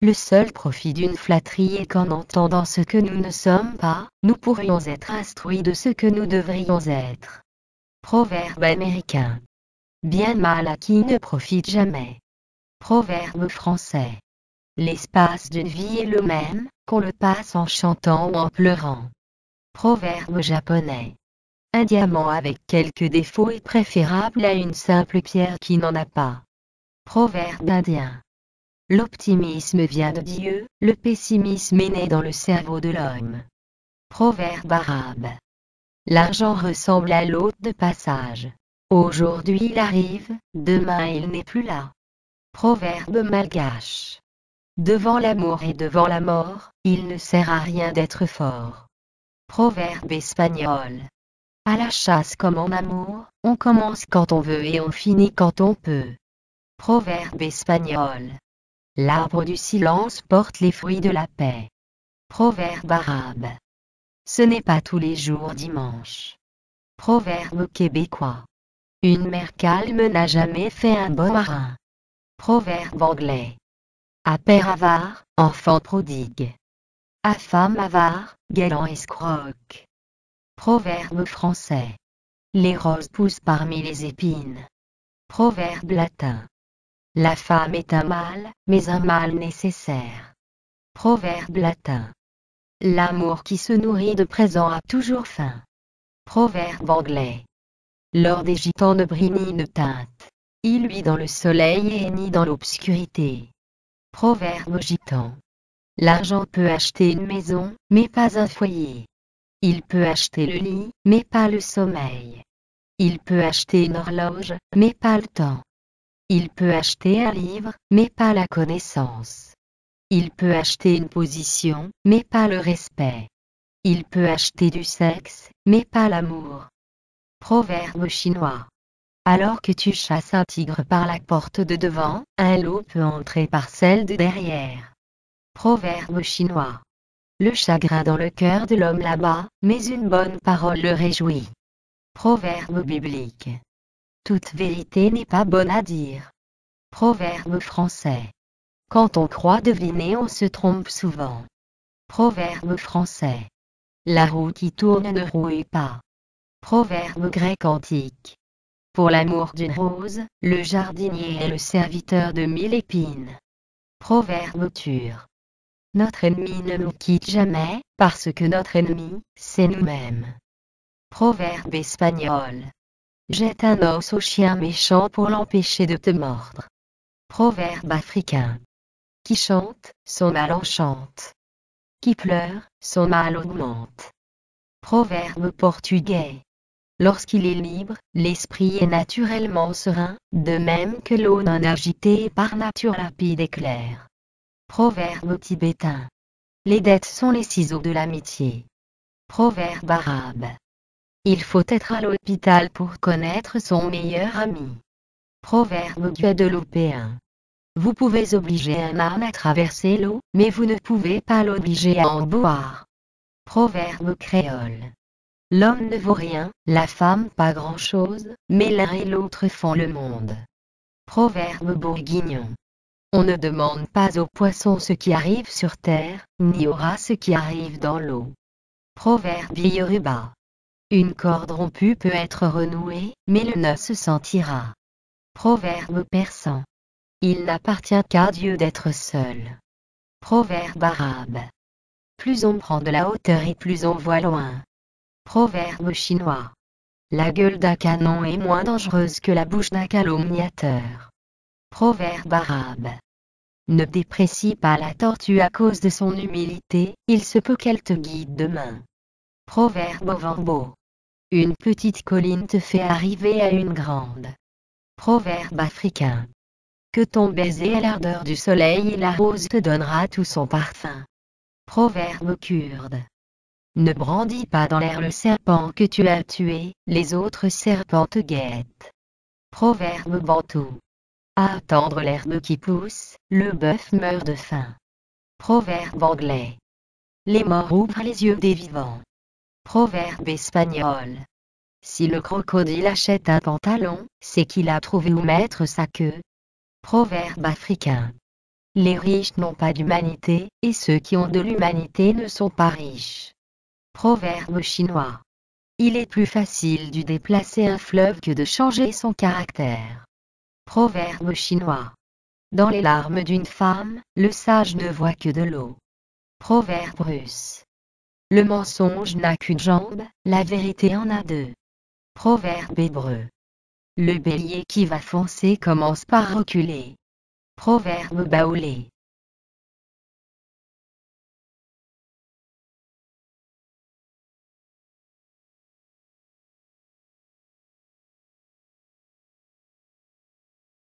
Le seul profit d'une flatterie est qu'en entendant ce que nous ne sommes pas, nous pourrions être instruits de ce que nous devrions être. Proverbe américain. Bien mal acquis ne profite jamais. Proverbe français. L'espace d'une vie est le même, qu'on le passe en chantant ou en pleurant. Proverbe japonais. Un diamant avec quelques défauts est préférable à une simple pierre qui n'en a pas. Proverbe indien. L'optimisme vient de Dieu, le pessimisme est né dans le cerveau de l'homme. Proverbe arabe. L'argent ressemble à l'hôte de passage. Aujourd'hui il arrive, demain il n'est plus là. Proverbe malgache. Devant l'amour et devant la mort, il ne sert à rien d'être fort. Proverbe espagnol. À la chasse comme en amour, on commence quand on veut et on finit quand on peut. Proverbe espagnol. L'arbre du silence porte les fruits de la paix. Proverbe arabe. Ce n'est pas tous les jours dimanche. Proverbe québécois. Une mer calme n'a jamais fait un bon marin. Proverbe anglais. À père avare, enfant prodigue. À femme avare, galant escroque. Proverbe français. Les roses poussent parmi les épines. Proverbe latin. La femme est un mal, mais un mal nécessaire. Proverbe latin. L'amour qui se nourrit de présents a toujours faim. Proverbe anglais. L'or des gitans ne brille ni ne teinte. Il luit dans le soleil et ni dans l'obscurité. Proverbe gitan. L'argent peut acheter une maison, mais pas un foyer. Il peut acheter le lit, mais pas le sommeil. Il peut acheter une horloge, mais pas le temps. Il peut acheter un livre, mais pas la connaissance. Il peut acheter une position, mais pas le respect. Il peut acheter du sexe, mais pas l'amour. Proverbe chinois. Alors que tu chasses un tigre par la porte de devant, un loup peut entrer par celle de derrière. Proverbe chinois. Le chagrin dans le cœur de l'homme là-bas, mais une bonne parole le réjouit. Proverbe biblique. Toute vérité n'est pas bonne à dire. Proverbe français. Quand on croit deviner, on se trompe souvent. Proverbe français. La roue qui tourne ne rouille pas. Proverbe grec antique. Pour l'amour d'une rose, le jardinier est le serviteur de 1000 épines. Proverbe turc. Notre ennemi ne nous quitte jamais, parce que notre ennemi, c'est nous-mêmes. Proverbe espagnol. Jette un os au chien méchant pour l'empêcher de te mordre. Proverbe africain. Qui chante, son mal enchante. Qui pleure, son mal augmente. Proverbe portugais. Lorsqu'il est libre, l'esprit est naturellement serein, de même que l'eau non agitée est par nature rapide et claire. Proverbe tibétain. Les dettes sont les ciseaux de l'amitié. Proverbe arabe. Il faut être à l'hôpital pour connaître son meilleur ami. Proverbe guadeloupéen. Vous pouvez obliger un âne à traverser l'eau, mais vous ne pouvez pas l'obliger à en boire. Proverbe créole. L'homme ne vaut rien, la femme pas grand-chose, mais l'un et l'autre font le monde. Proverbe bourguignon. On ne demande pas aux poissons ce qui arrive sur terre, ni aux rats ce qui arrive dans l'eau. Proverbe yoruba. Une corde rompue peut être renouée, mais le nœud se sentira. Proverbe persan. Il n'appartient qu'à Dieu d'être seul. Proverbe arabe. Plus on prend de la hauteur et plus on voit loin. Proverbe chinois. La gueule d'un canon est moins dangereuse que la bouche d'un calomniateur. Proverbe arabe. Ne déprécie pas la tortue à cause de son humilité, il se peut qu'elle te guide demain. Proverbe ovambo. Une petite colline te fait arriver à une grande. Proverbe africain. Que ton baiser à l'ardeur du soleil et la rose te donnera tout son parfum. Proverbe kurde. Ne brandis pas dans l'air le serpent que tu as tué, les autres serpents te guettent. Proverbe bantou. À attendre l'herbe qui pousse, le bœuf meurt de faim. Proverbe anglais. Les morts ouvrent les yeux des vivants. Proverbe espagnol. Si le crocodile achète un pantalon, c'est qu'il a trouvé où mettre sa queue. Proverbe africain. Les riches n'ont pas d'humanité, et ceux qui ont de l'humanité ne sont pas riches. Proverbe chinois. Il est plus facile de déplacer un fleuve que de changer son caractère. Proverbe chinois. Dans les larmes d'une femme, le sage ne voit que de l'eau. Proverbe russe. Le mensonge n'a qu'une jambe, la vérité en a deux. Proverbe hébreu. Le bélier qui va foncer commence par reculer. Proverbe baoulé.